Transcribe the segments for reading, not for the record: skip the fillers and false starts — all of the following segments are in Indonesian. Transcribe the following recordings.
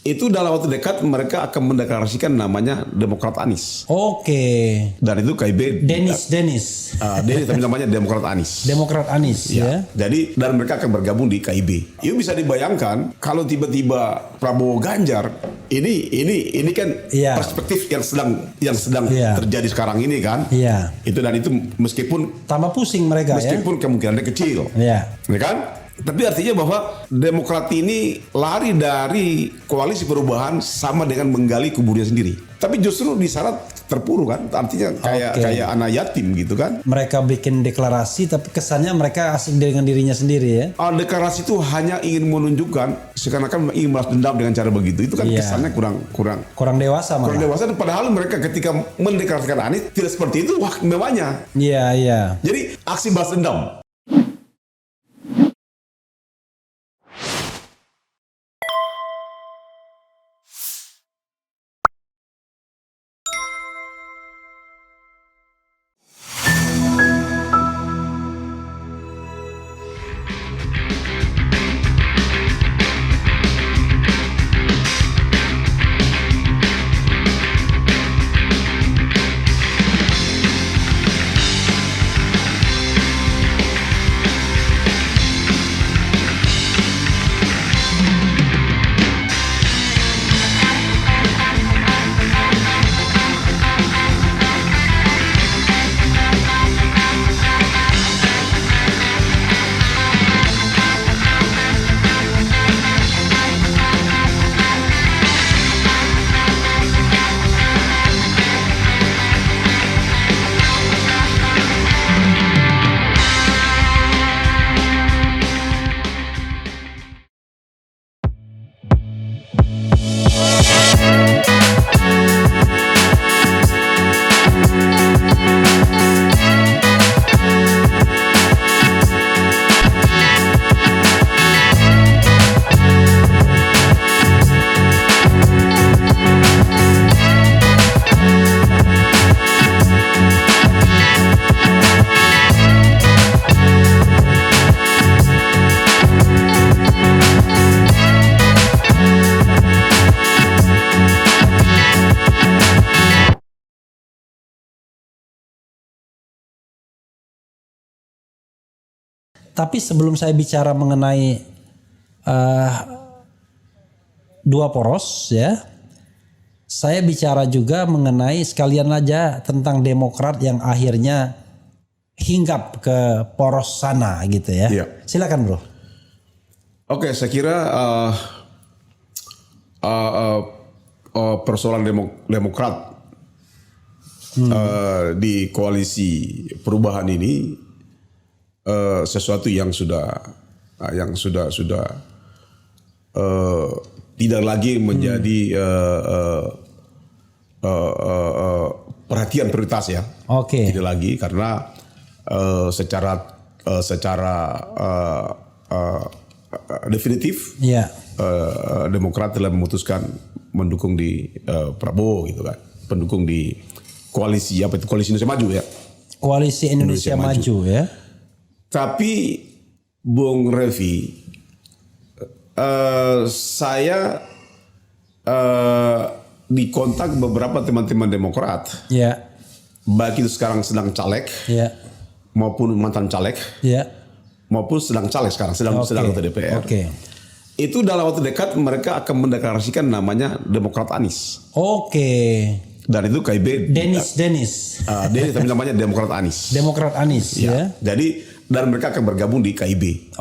Itu dalam waktu dekat mereka akan mendeklarasikan namanya Demokrat Anies. Oke. Dan itu KIB. Denis. Denis tapi namanya Demokrat Anies. Demokrat Anies ya. Jadi dan mereka akan bergabung di KIB. Itu bisa dibayangkan kalau tiba-tiba Prabowo Ganjar ini kan perspektif yang sedang terjadi sekarang ini kan. Iya. Itu meskipun tambah pusing mereka meskipun kemungkinannya kecil. Iya. Ya kan? Tapi artinya bahwa Demokrat ini lari dari koalisi perubahan sama dengan menggali kuburnya sendiri. Tapi justru di sana terpuruk kan, artinya kayak anak yatim gitu kan. Mereka bikin deklarasi tapi kesannya mereka asik dengan dirinya sendiri ya. Deklarasi itu hanya ingin menunjukkan seakan-akan ingin balas dendam dengan cara begitu. Itu kan kesannya kurang dewasa malah. Kurang dewasa, padahal mereka ketika mendeklarasikan Anies tidak seperti itu, wah memangnya. Iya. Jadi aksi balas dendam. Tapi sebelum saya bicara mengenai dua poros ya, saya bicara juga mengenai sekalian aja tentang Demokrat yang akhirnya hinggap ke poros sana gitu ya. Iya. Silakan bro. Oke, saya kira persoalan Demokrat di koalisi perubahan ini sesuatu yang sudah tidak lagi menjadi perhatian prioritas ya. Oke. Tidak lagi karena secara definitif Demokrat telah memutuskan mendukung di Prabowo gitu kan, pendukung di koalisi Indonesia Maju ya. Koalisi Indonesia Maju ya. Tapi Bung Revi, saya dikontak beberapa teman-teman Demokrat, baik itu sekarang sedang caleg, maupun mantan caleg, maupun sedang caleg sekarang, sedang anggota DPR. Itu dalam waktu dekat mereka akan mendeklarasikan namanya Demokrat Anies. Dan itu KIB. Denis. Denis tapi namanya Demokrat Anies. Demokrat Anies ya. Jadi dan mereka akan bergabung di KIB.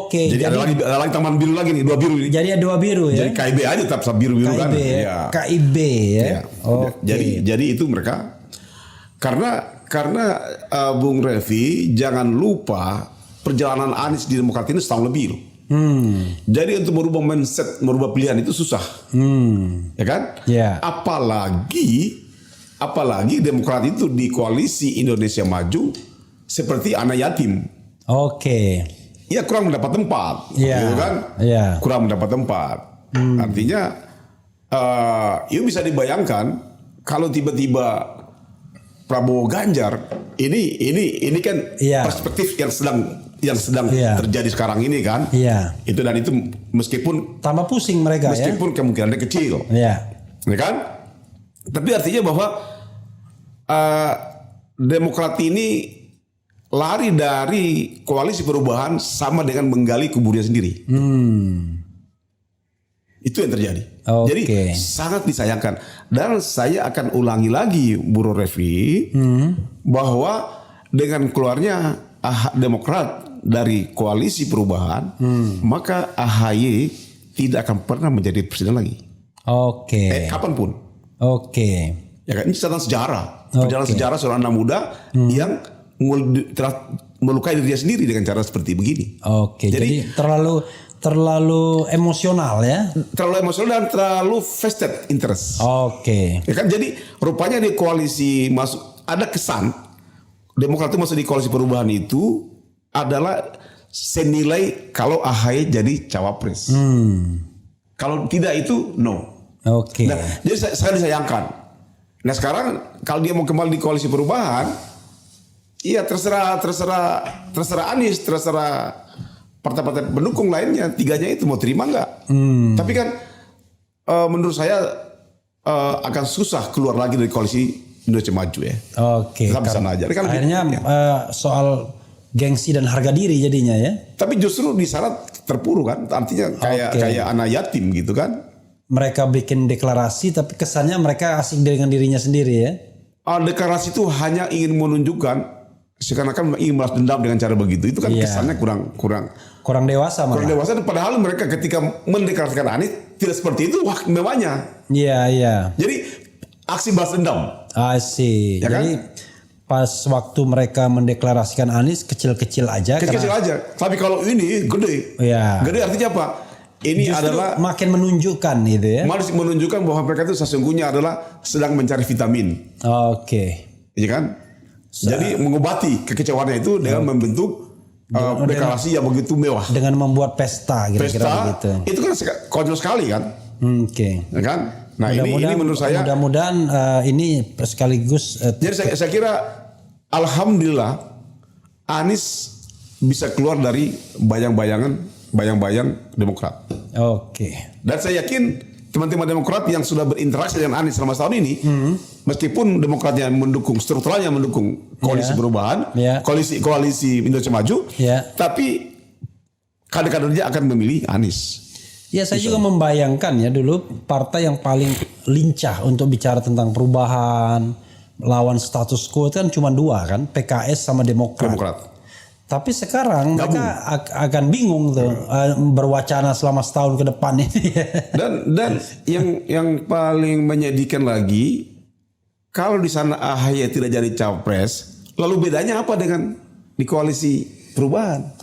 Jadi ada lagi taman biru lagi nih, 2 biru ini. Jadi ada 2 biru ya. Jadi KIB aja tetap biru-biru kan. KIB ya. Jadi itu mereka karena Bung Revi, jangan lupa perjalanan Anies di Demokrat ini setahun lebih loh. Jadi untuk merubah mindset, merubah pilihan itu susah. Ya kan? Apalagi Demokrat itu di koalisi Indonesia Maju seperti anak yatim. Ya kurang mendapat tempat, gitu kan? Kurang mendapat tempat. Artinya, bisa dibayangkan kalau tiba-tiba Prabowo Ganjar ini kan perspektif yang sedang terjadi sekarang ini kan. Itu dan itu meskipun tambah pusing mereka meskipun kemungkinannya kecil. Ya kan? Tapi artinya bahwa Demokrat ini lari dari koalisi perubahan sama dengan menggali kuburnya sendiri. Itu yang terjadi. Jadi sangat disayangkan. Dan saya akan ulangi lagi, Bro Refli, bahwa dengan keluarnya Demokrat dari koalisi perubahan, maka AHY tidak akan pernah menjadi presiden lagi. Kapanpun. Ya kan, ini catatan sejarah. Perjalanan sejarah seorang anak muda yang telah melukai dirinya sendiri dengan cara seperti begini. Jadi terlalu emosional ya. Terlalu emosional dan terlalu vested interest. Ya kan, jadi rupanya di koalisi masuk ada kesan Demokrat itu masuk di koalisi perubahan itu adalah senilai kalau AHY jadi cawapres. Kalau tidak itu no. Nah, jadi saya disayangkan. Nah sekarang kalau dia mau kembali di koalisi perubahan, iya terserah Anies, terserah partai-partai pendukung lainnya, tiganya itu mau terima nggak? Tapi kan menurut saya akan susah keluar lagi dari koalisi Indonesia Maju ya. Tetap bisa aja. Kan akhirnya soal gengsi dan harga diri jadinya ya. Tapi justru di sana terpuruk kan, artinya kayak anak yatim gitu kan. Mereka bikin deklarasi tapi kesannya mereka asik dengan dirinya sendiri ya. Deklarasi itu hanya ingin menunjukkan seakan-akan ingin membalas dendam dengan cara begitu. Itu kan kesannya kurang dewasa malah. Kurang dewasa, padahal mereka ketika mendeklarasikan Anies tidak seperti itu, wah memangnya. Iya. Jadi aksi balas dendam. Ya jadi kan? Pas waktu mereka mendeklarasikan Anies kecil-kecil aja. Kecil-kecil aja. Tapi kalau ini gede. Gede artinya apa? Ini justru adalah makin menunjukkan gitu ya. Menunjukkan bahwa mereka itu sesungguhnya adalah sedang mencari vitamin. Iya kan? Jadi mengobati kekecewaannya itu dengan membentuk deklarasi yang begitu mewah. Dengan membuat pesta kira-kira begitu. Itu kan konyol sekali kan? Ya kan? Nah ini menurut saya. Mudah-mudahan ini sekaligus. Jadi saya kira alhamdulillah Anies bisa keluar dari bayang-bayang Demokrat. Dan saya yakin teman-teman Demokrat yang sudah berinteraksi dengan Anies selama setahun ini, meskipun Demokratnya mendukung, strukturalnya mendukung koalisi perubahan, koalisi Indonesia Maju, tapi kader-kadernya akan memilih Anies. Ya saya juga membayangkan ya dulu partai yang paling lincah untuk bicara tentang perubahan, lawan status quo itu kan cuma dua kan, PKS sama Demokrat. Tapi sekarang mereka akan bingung tuh berwacana selama setahun ke depan ini. Dan yang paling menyedihkan lagi, kalau di sana AHY tidak jadi capres, lalu bedanya apa dengan di koalisi perubahan?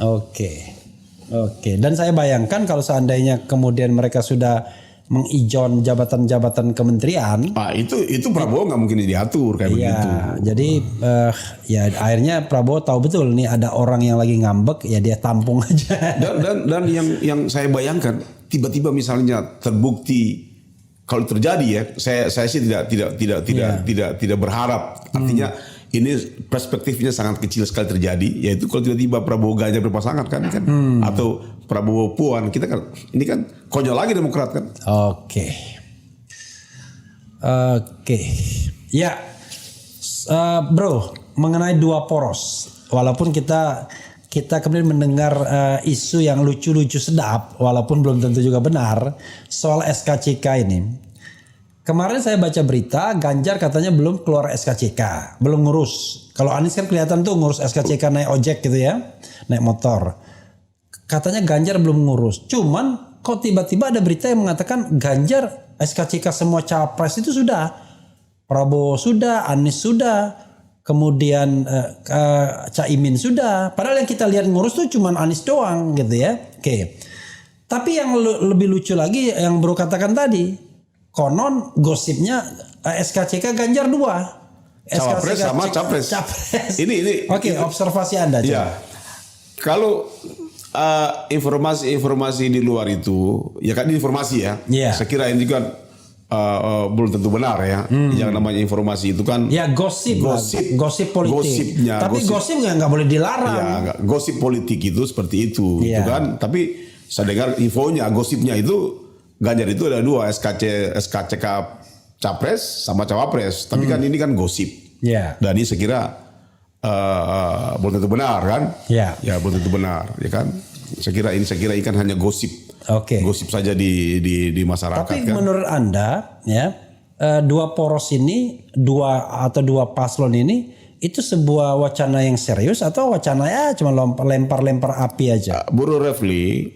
Dan saya bayangkan kalau seandainya kemudian mereka sudah mengijon jabatan-jabatan kementerian, itu Prabowo nggak mungkin diatur kayak begitu. Jadi ya akhirnya Prabowo tahu betul nih ada orang yang lagi ngambek, ya dia tampung aja. Dan yang saya bayangkan tiba-tiba misalnya terbukti, kalau terjadi ya, saya sih tidak berharap. Artinya ini perspektifnya sangat kecil sekali terjadi, yaitu kalau tiba-tiba Prabowo Ganjar berpasangan kan atau Prabowo Puan, kita kan ini kan konyol lagi Demokrat kan. Ya, bro, mengenai dua poros, walaupun kita kemudian mendengar isu yang lucu-lucu sedap, walaupun belum tentu juga benar soal SKCK ini. Kemarin saya baca berita Ganjar katanya belum keluar SKCK, belum ngurus. Kalau Anies kan kelihatan tuh ngurus SKCK naik ojek gitu ya, naik motor. Katanya Ganjar belum ngurus. Cuman kok tiba-tiba ada berita yang mengatakan Ganjar SKCK semua capres itu sudah. Prabowo sudah, Anies sudah, kemudian Caimin sudah. Padahal yang kita lihat ngurus tuh cuman Anies doang gitu ya. Tapi yang lebih lucu lagi yang bro katakan tadi. Konon gosipnya SKCK Ganjar 2. Cawapres sama capres. Ini. Observasi Anda. Ya. Kalau informasi di luar itu, ya kan informasi ya. Saya kira ini juga belum tentu benar ya. Yang namanya informasi itu kan ya gosip politik. Tapi gosip nggak boleh dilarang. Ya, gosip politik itu seperti itu, gitu kan. Tapi saya dengar infonya, gosipnya itu Ganjar itu ada 2, SKCK Capres sama Cawapres. Tapi kan ini kan gosip. Dan ini saya kira belum tentu benar kan? Ya belum tentu benar, ya kan? Saya kira ini kan hanya gosip. Gosip saja di masyarakat. Tapi kan? menurut Anda ya, 2 poros ini, 2 paslon ini itu sebuah wacana yang serius atau wacana ya cuma lempar-lempar api aja? Bro Refli,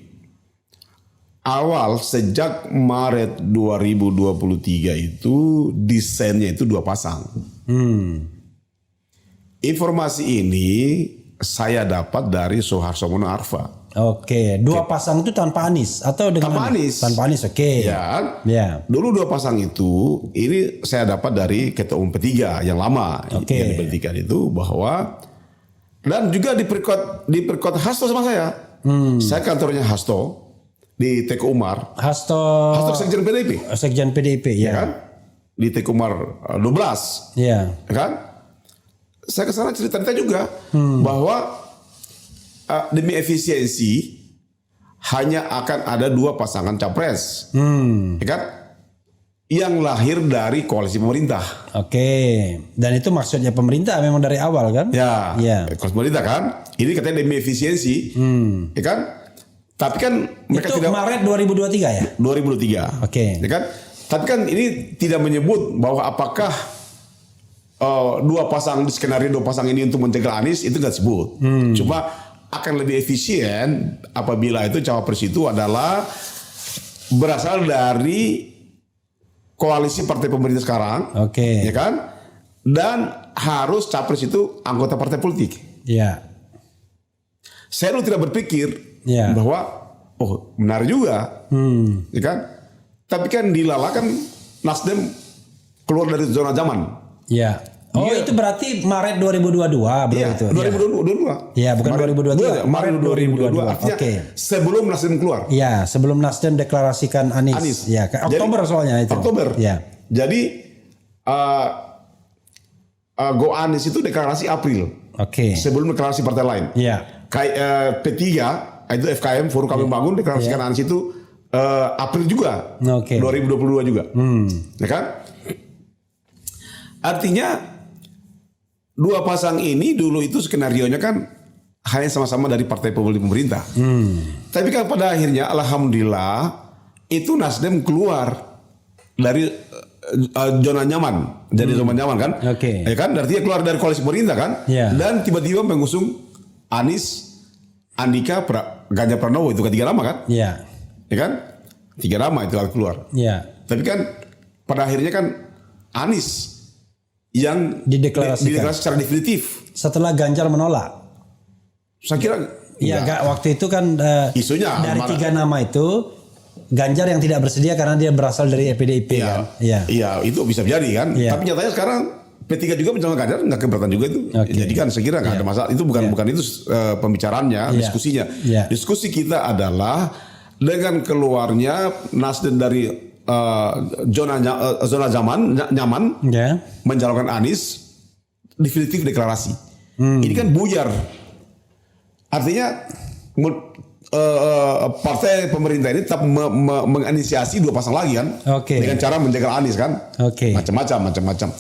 awal sejak Maret 2023 itu desainnya itu 2 pasang. Informasi ini saya dapat dari Soeharto Mono Arfa. 2 pasang itu tanpa Anies atau dengan tanpa Anies? Tanpa Anies, Ya. Dulu 2 pasang itu, ini saya dapat dari Ketua Umum P3 yang lama, yang diberhentikan itu, bahwa dan juga diperkuat Hasto sama saya. Saya kantornya Hasto di Teku Umar. Hasto Sekjen PDIP. Sekjen PDIP, ya kan? Di Teku Umar 12. Ya kan? Saya ke sana cerita juga bahwa demi efisiensi hanya akan ada 2 pasangan capres, ya kan? Yang lahir dari koalisi pemerintah. Dan itu maksudnya pemerintah memang dari awal kan? Ya. Koalisi pemerintah kan? Ini katanya demi efisiensi, ya kan? Tapi kan mereka itu tidak. Maret 2023 ya? 2023. Ya kan? Tapi kan ini tidak menyebut bahwa apakah 2 skenario 2 pasang ini untuk mencegah Anies, itu nggak disebut. Cuma akan lebih efisien apabila itu cawapres itu adalah berasal dari koalisi partai pemerintah sekarang, ya kan? Dan harus capres itu anggota partai politik. Saya dulu tidak berpikir bahwa benar juga, ya kan? Tapi kan dilalakan Nasdem keluar dari zona zaman. Itu berarti Maret 2022 itu. 2022. Bukan 2023. Maret 2022. Artinya sebelum Nasdem keluar. Sebelum Nasdem deklarasikan Anies. Oktober soalnya itu. Oktober. Jadi Go Anies itu deklarasi April. Sebelum deklarasi partai lain. Kayak P3 itu FKM Forum Kami Bangun deklarasikan Anies itu April juga. 2022 juga. Ya kan? Artinya 2 pasang ini dulu itu skenarionya kan hanya sama-sama dari partai pemerintah. Tapi kan pada akhirnya alhamdulillah itu Nasdem keluar dari zona nyaman, jadi zona nyaman kan? Ya kan? Artinya keluar dari koalisi pemerintah kan? Dan tiba-tiba mengusung Anies, Andika, Ganjar Pranowo, itu ketiga nama kan? Ya kan? 3 nama itu keluar. Tapi kan pada akhirnya kan Anies yang dideklarasikan secara definitif setelah Ganjar menolak. Saya kira waktu itu kan isunya dari 3 nama itu Ganjar yang tidak bersedia karena dia berasal dari PDIP kan. Iya, itu bisa jadi kan. Tapi nyatanya sekarang P3 juga mencalonkan Ganjar nggak keberatan juga itu. Jadi kan saya kira nggak ada masalah. Itu bukan itu pembicaraannya, diskusinya. Diskusi kita adalah dengan keluarnya Nasdem dari zona nyaman mencalonkan Anies, definitif deklarasi. Ini kan buyar. Artinya partai pemerintah ini tetap menginisiasi 2 pasang lagi kan, dengan cara menjaga Anies kan, macam-macam.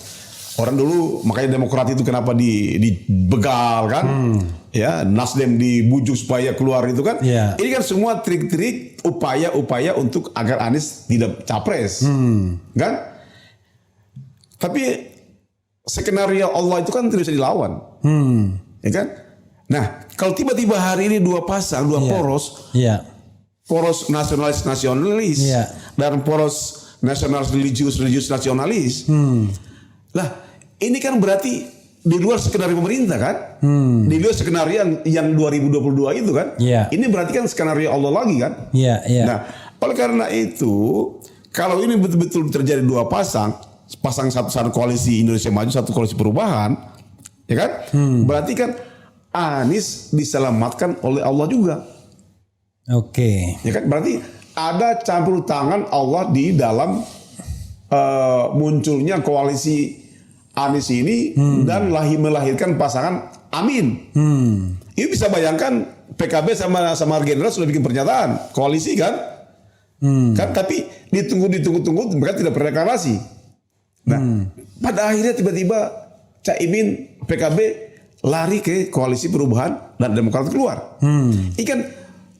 Orang dulu makanya Demokrat itu kenapa dibegal kan, ya Nasdem dibujuk supaya keluar itu kan. Ini kan semua trik-trik upaya-upaya untuk agar Anies tidak capres, kan? Tapi skenario Allah itu kan tidak bisa dilawan, ya kan? Nah, kalau tiba-tiba hari ini 2 pasang, 2 poros, poros nasionalis dan poros nasionalis religius nasionalis. Lah, ini kan berarti di luar skenario pemerintah kan? Di luar skenario yang 2022 itu kan? Ini berarti kan skenario Allah lagi kan? Nah, oleh karena itu, kalau ini betul-betul terjadi 2 pasang satu koalisi Indonesia Maju, satu koalisi perubahan, ya kan? Berarti kan Anies diselamatkan oleh Allah juga. Ya kan? Berarti ada campur tangan Allah di dalam munculnya koalisi Anies ini dan melahirkan pasangan Amin. Ini bisa bayangkan PKB sama Gerindra sudah bikin pernyataan koalisi kan? Kan tapi ditunggu mereka tidak pernah deklarasi. Nah, pada akhirnya tiba-tiba Caimin PKB lari ke koalisi perubahan dan Demokrat keluar. Ini kan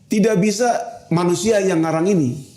tidak bisa manusia yang ngarang ini.